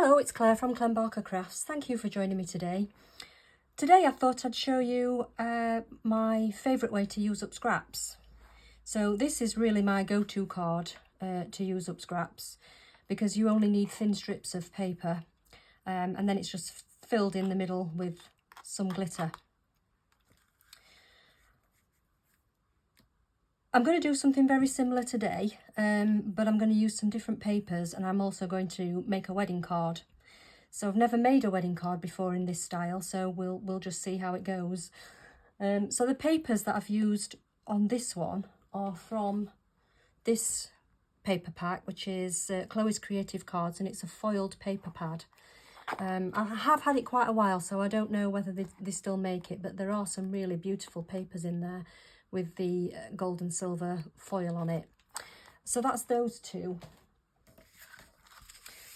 Hello, it's Claire from Clembarker Crafts. Thank you for joining me today. Today I thought I'd show you my favourite way to use up scraps. So this is really my go-to card to use up scraps, because you only need thin strips of paper and then it's just filled in the middle with some glitter. I'm going to do something very similar today, but I'm going to use some different papers, and I'm also going to make a wedding card. So I've never made a wedding card before in this style, so we'll just see how it goes. So the papers that I've used on this one are from this paper pack, which is Chloe's Creative Cards, and it's a foiled paper pad. I have had it quite a while, so I don't know whether they still make it, but there are some really beautiful papers in there with the gold and silver foil on it. So that's those two.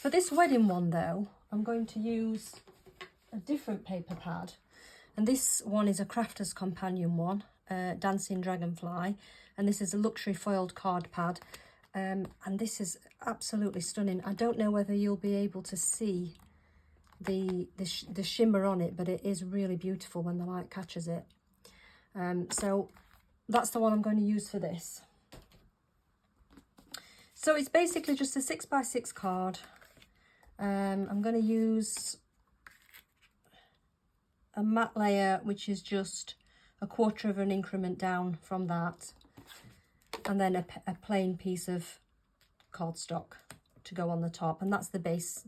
For this wedding one though, I'm going to use a different paper pad, and this one is a Crafter's Companion one, Dancing Dragonfly, and this is a luxury foiled card pad, and this is absolutely stunning. I don't know whether you'll be able to see the shimmer on it, but it is really beautiful when the light catches it. So that's the one I'm going to use for this. So it's basically just a 6x6 card. I'm going to use a matte layer, which is just a quarter of an increment down from that, and then a plain piece of cardstock to go on the top, and that's the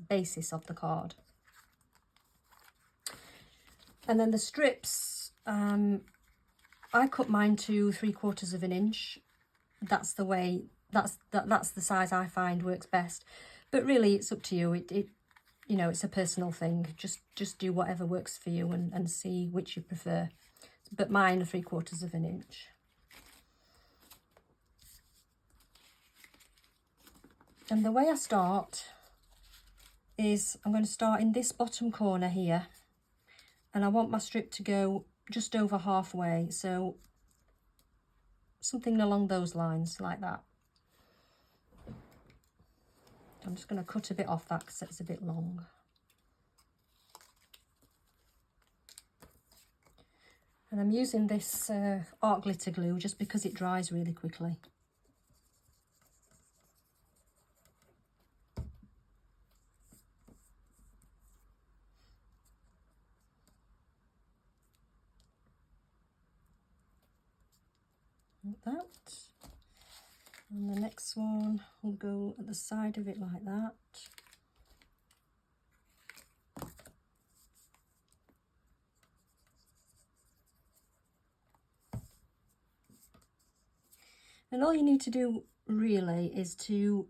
basis of the card. And then the strips, I cut mine to 3/4 of an inch. That's the way. That's the size I find works best. But really, it's up to you. You know, it's a personal thing. Just do whatever works for you and see which you prefer. But mine are 3/4 of an inch. And the way I start is I'm going to start in this bottom corner here, and I want my strip to go just over halfway, so something along those lines, like that. I'm just going to cut a bit off that because it's a bit long. And I'm using this art glitter glue just because it dries really quickly. Like that. And the next one will go at the side of it like that. And all you need to do really is to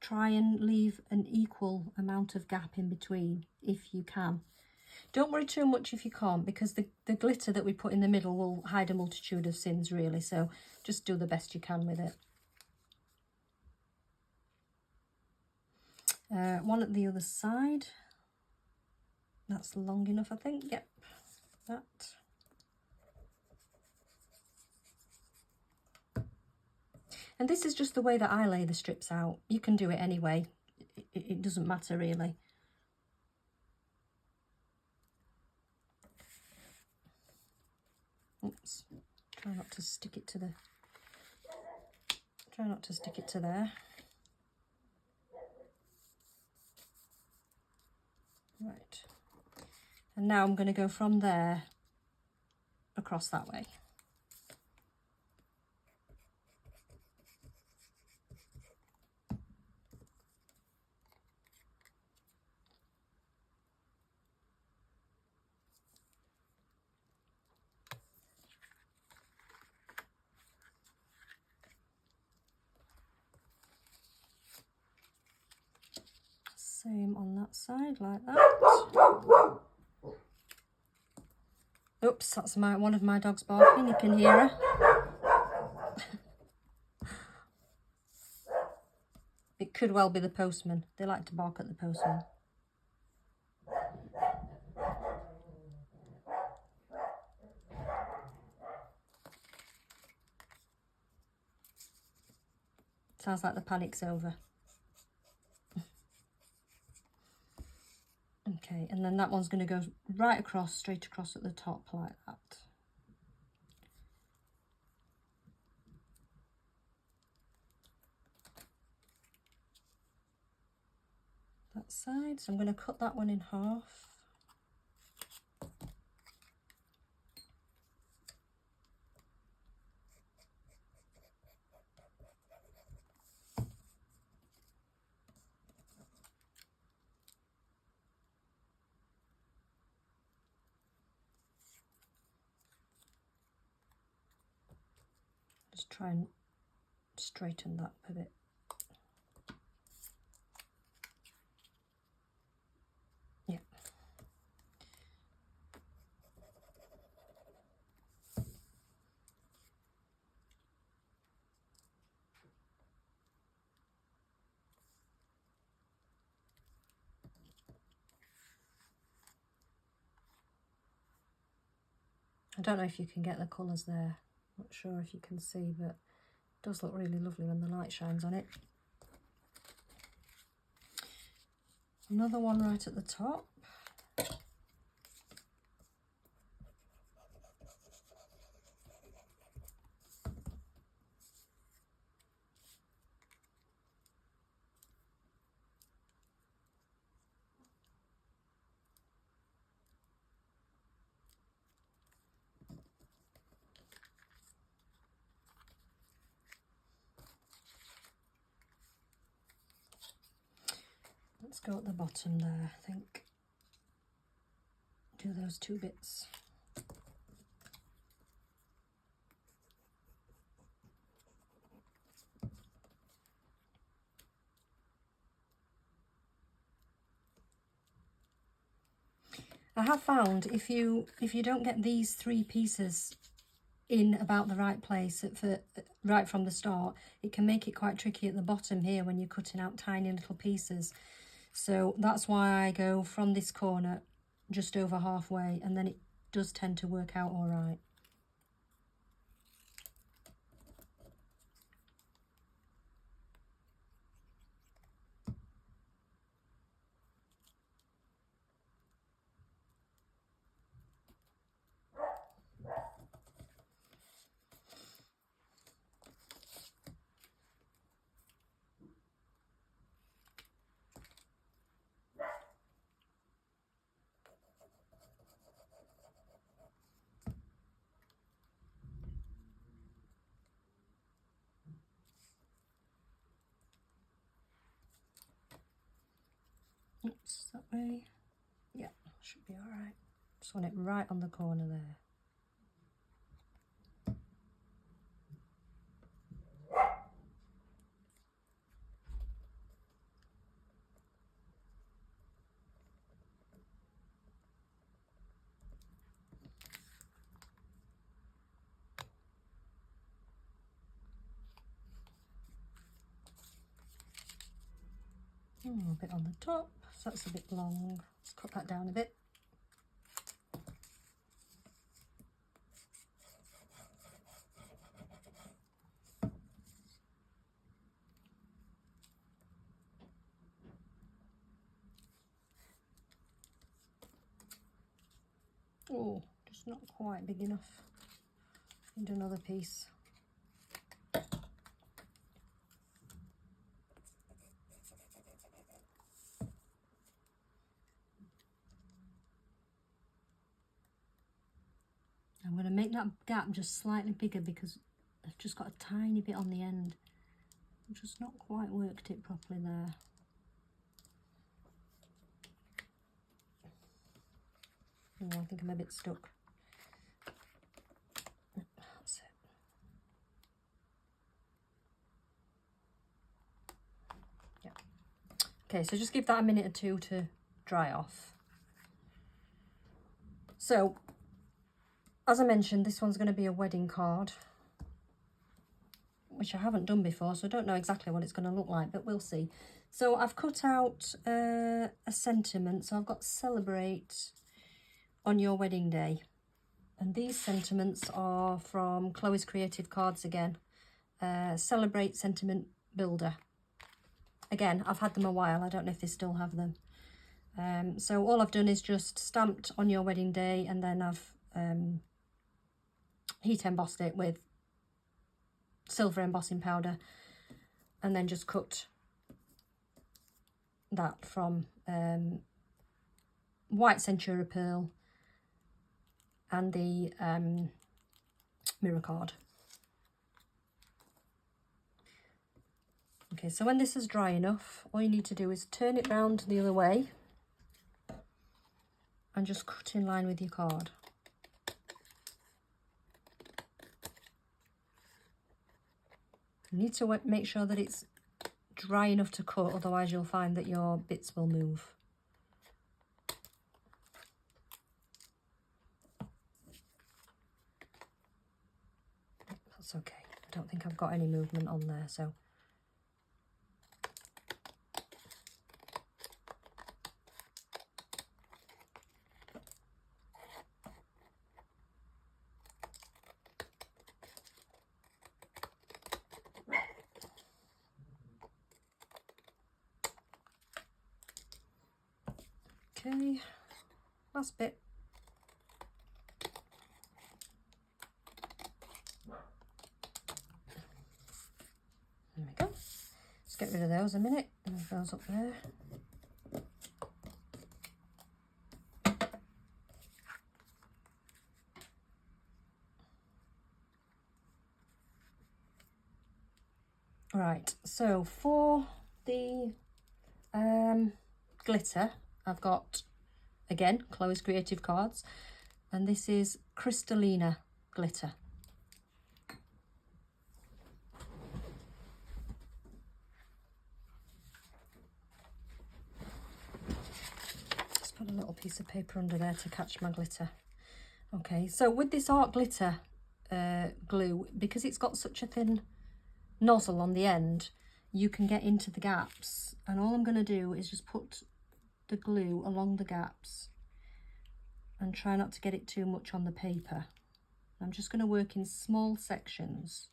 try and leave an equal amount of gap in between if you can. Don't worry too much if you can't, because the glitter that we put in the middle will hide a multitude of sins really, so just do the best you can with it. One at the other side. That's long enough, I think. Yep, that. And this is just the way that I lay the strips out. You can do it anyway. It doesn't matter really. Oops. Try not to stick it to the... Try not to stick it to there. Right. And now I'm going to go from there across that way. Same on that side, like that. Oops, that's one of my dogs barking, you can hear her. It could well be the postman. They like to bark at the postman. Sounds like the panic's over. Okay, and then that one's going to go right across, straight across at the top like that. That side, so I'm going to cut that one in half. Just try and straighten that a bit. Yeah. I don't know if you can get the colours there. Not sure if you can see, but it does look really lovely when the light shines on it. Another one right at the top. Let's go at the bottom there, I think. Do those two bits. I have found if you don't get these 3 pieces in about the right place right from the start, it can make it quite tricky at the bottom here when you're cutting out tiny little pieces. So that's why I go from this corner just over halfway, and then it does tend to work out all right. Oops, that way. Yeah, should be all right. Just want it right on the corner there. A bit on the top, so that's a bit long. Let's cut that down a bit. Oh, just not quite big enough. Need another piece. I'm going to make that gap just slightly bigger because I've just got a tiny bit on the end. I've just not quite worked it properly there. Oh, I think I'm a bit stuck. That's it. Yeah. Okay, so just give that a minute or two to dry off. So, as I mentioned, this one's going to be a wedding card, which I haven't done before, so I don't know exactly what it's going to look like, but we'll see. So I've cut out a sentiment. So I've got celebrate on your wedding day. And these sentiments are from Chloe's Creative Cards again. Celebrate Sentiment Builder. Again, I've had them a while. I don't know if they still have them. So all I've done is just stamped on your wedding day, and then I've heat embossed it with silver embossing powder, and then just cut that from white Centura pearl and the mirror card. Okay, so when this is dry enough, all you need to do is turn it round the other way and just cut in line with your card. You need to make sure that it's dry enough to cut, otherwise you'll find that your bits will move. That's okay. I don't think I've got any movement on there, so. Okay, last bit. There we go. Let's get rid of those a minute. Move those up there. Right, so for the glitter, I've got, again, Chloe's Creative Cards, and this is Crystallina glitter. Just put a little piece of paper under there to catch my glitter. Okay, so with this art glitter glue, because it's got such a thin nozzle on the end, you can get into the gaps, and all I'm going to do is just put the glue along the gaps and try not to get it too much on the paper. I'm just going to work in small sections,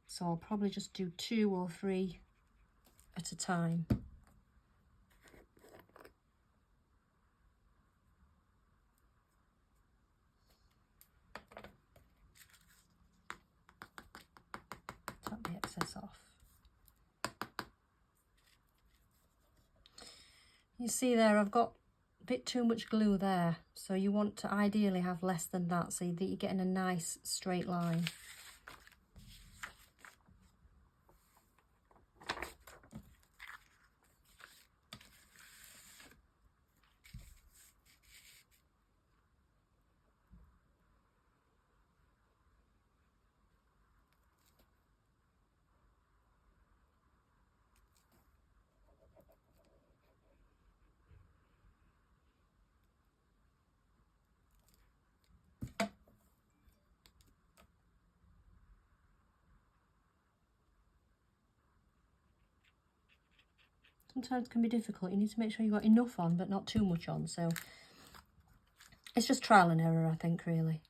so I'll probably just do 2 or 3 at a time. Tap the excess off. You see there, I've got a bit too much glue there, so you want to ideally have less than that so that you're getting a nice straight line. Sometimes it can be difficult. You need to make sure you've got enough on, but not too much on. So it's just trial and error, I think, really.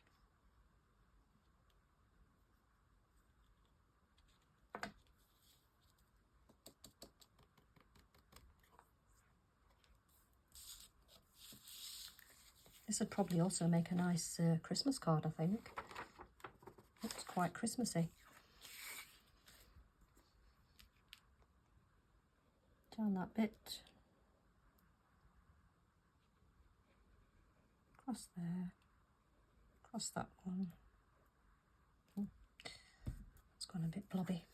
This would probably also make a nice Christmas card, I think. Looks quite Christmassy. Down that bit. Across there. Across that one. Oh, it's gone a bit blobby.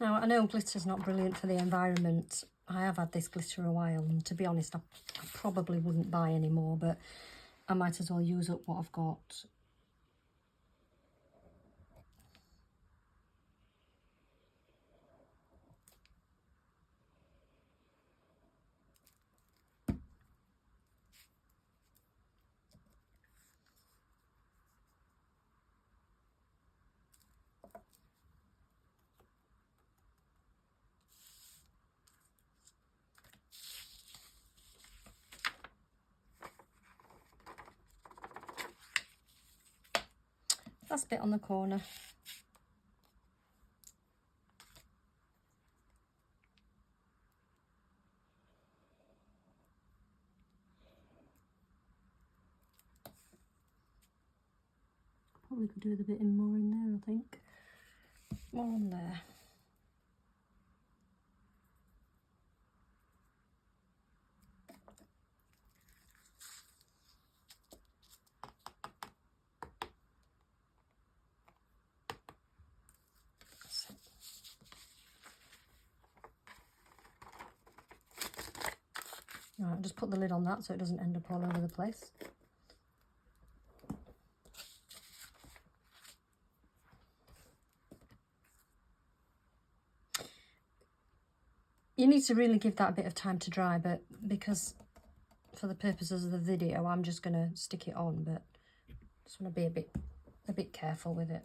Now, I know glitter's not brilliant for the environment. I have had this glitter a while, and to be honest, I probably wouldn't buy any more, but I might as well use up what I've got. last bit on the corner. Probably could do with a bit more in there, I think. More on there. Right, I'll just put the lid on that so it doesn't end up all over the place. You need to really give that a bit of time to dry, but because for the purposes of the video I'm just going to stick it on, but just want to be a bit careful with it.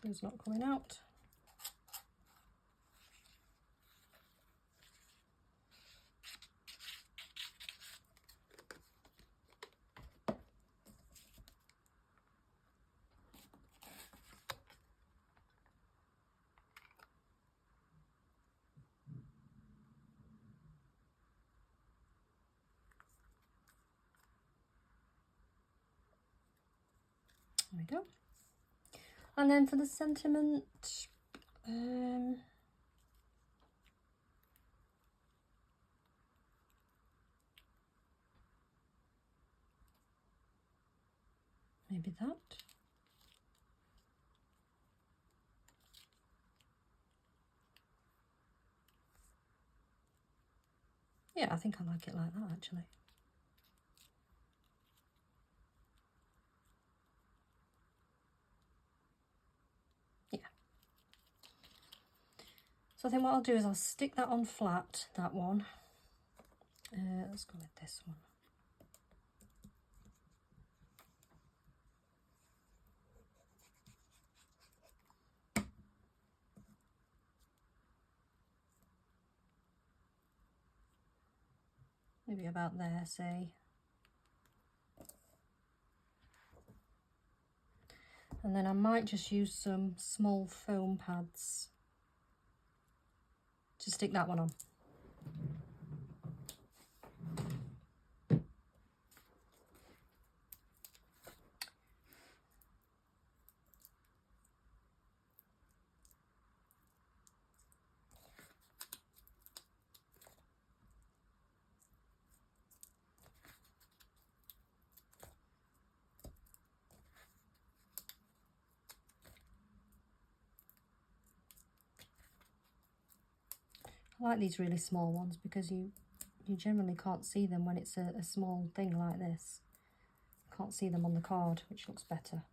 Glue's not coming out. There we go. And then for the sentiment, maybe that. Yeah, I think I like it like that actually. Yeah. So I think what I'll do is I'll stick that on flat, that one. Let's go with this one. Maybe about there, say. And then I might just use some small foam pads to stick that one on. I like these really small ones because you generally can't see them when it's a small thing like this. You can't see them on the card, which looks better.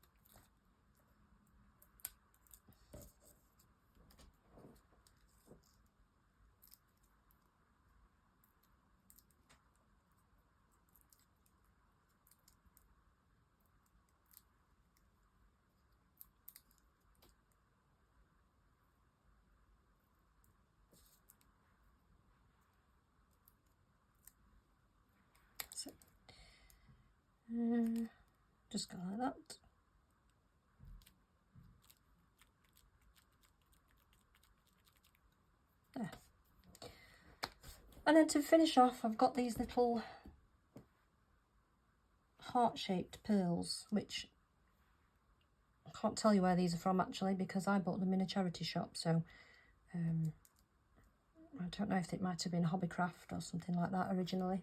So, just go like that. There. And then to finish off, I've got these little heart-shaped pearls, which I can't tell you where these are from actually because I bought them in a charity shop, so I don't know if it might have been Hobbycraft or something like that originally.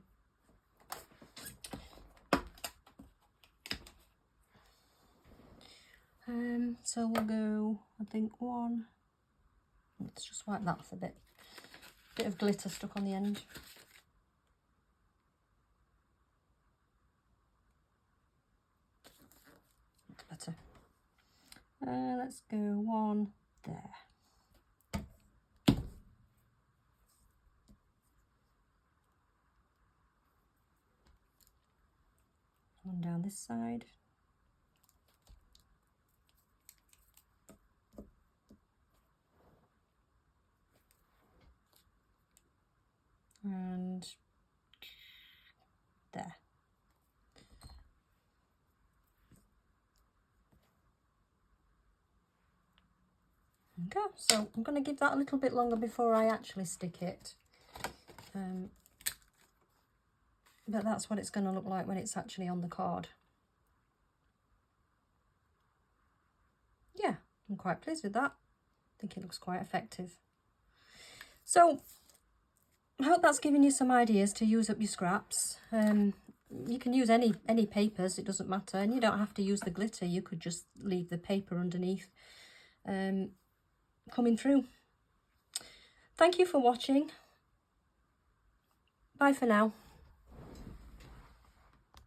So we'll go, I think one, let's just wipe that off a bit of glitter stuck on the end. That's better. Let's go one there. One down this side. there. Okay, so I'm going to give that a little bit longer before I actually stick it. But that's what it's going to look like when it's actually on the card. Yeah, I'm quite pleased with that. I think it looks quite effective. So I hope that's given you some ideas to use up your scraps. You can use any papers, it doesn't matter, and you don't have to use the glitter. You could just leave the paper underneath coming through. Thank you for watching. Bye for now.